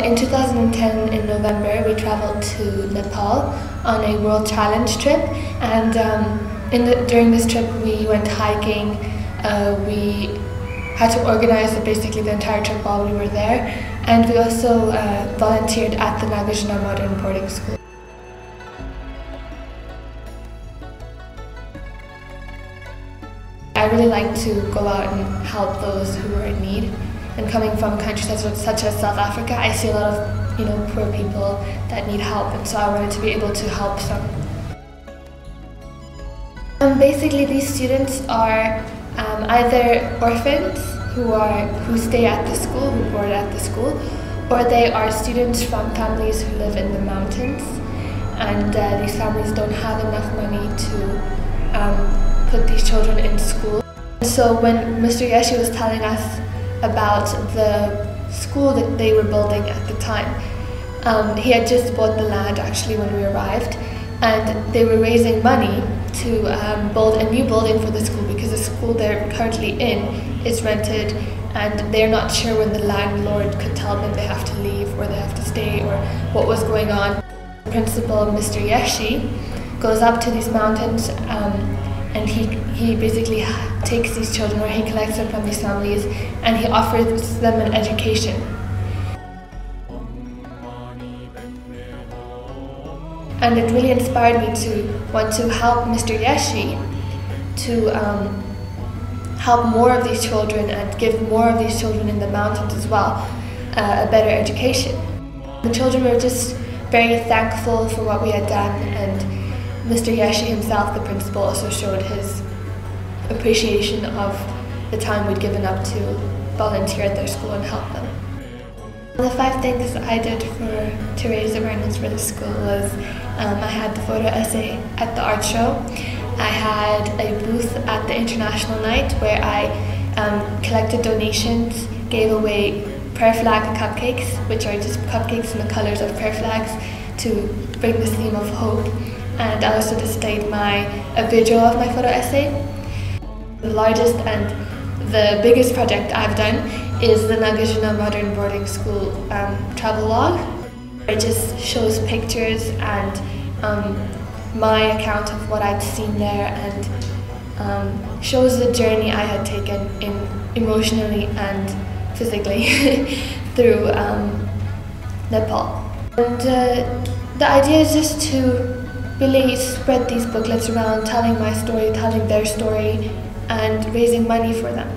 In 2010, in November, we traveled to Nepal on a World Challenge trip, and during this trip we went hiking. We had to organize basically the entire trip while we were there, and we also volunteered at the Nagajuna Modern Boarding School. I really like to go out and help those who are in need. And coming from countries such as South Africa, I see a lot of poor people that need help, and so I wanted to be able to help some. Basically, these students are either orphans who stay at the school, who board at the school, or they are students from families who live in the mountains, and these families don't have enough money to put these children in school. So when Mr. Yeshi was telling us about the school that they were building at the time, he had just bought the land actually when we arrived, and they were raising money to build a new building for the school, because the school they're currently in is rented and they're not sure when the landlord could tell them they have to leave or they have to stay or what was going on. Principal Mr. Yeshi goes up to these mountains and he basically takes these children, or he collects them from these families, and he offers them an education. And it really inspired me to want to help Mr. Yeshi to help more of these children and give more of these children in the mountains as well a better education. The children were just very thankful for what we had done, and Mr. Yeshi himself, the principal, also showed his appreciation of the time we'd given up to volunteer at their school and help them. The 5 things I did to raise awareness for the school was I had the photo essay at the art show. I had a booth at the International Night where I collected donations, gave away prayer flag cupcakes, which are just cupcakes in the colors of prayer flags to bring this theme of hope. And I also displayed a video of my photo essay. The largest and the biggest project I've done is the Nagajuna Modern Boarding School Travelogue. It just shows pictures and my account of what I'd seen there, and shows the journey I had taken emotionally and physically through Nepal. And the idea is just to really spread these booklets around, telling my story, telling their story, and raising money for them,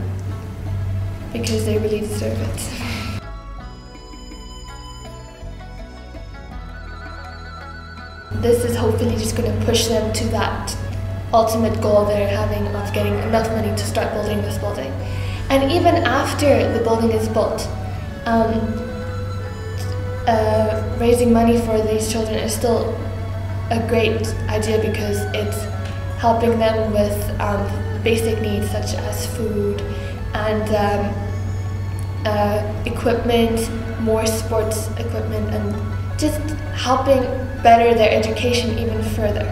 because they really deserve it. This is hopefully just going to push them to that ultimate goal they're having of getting enough money to start building this building. And even after the building is built, raising money for these children is still a great idea, because it's helping them with basic needs such as food and equipment, more sports equipment, and just helping better their education even further.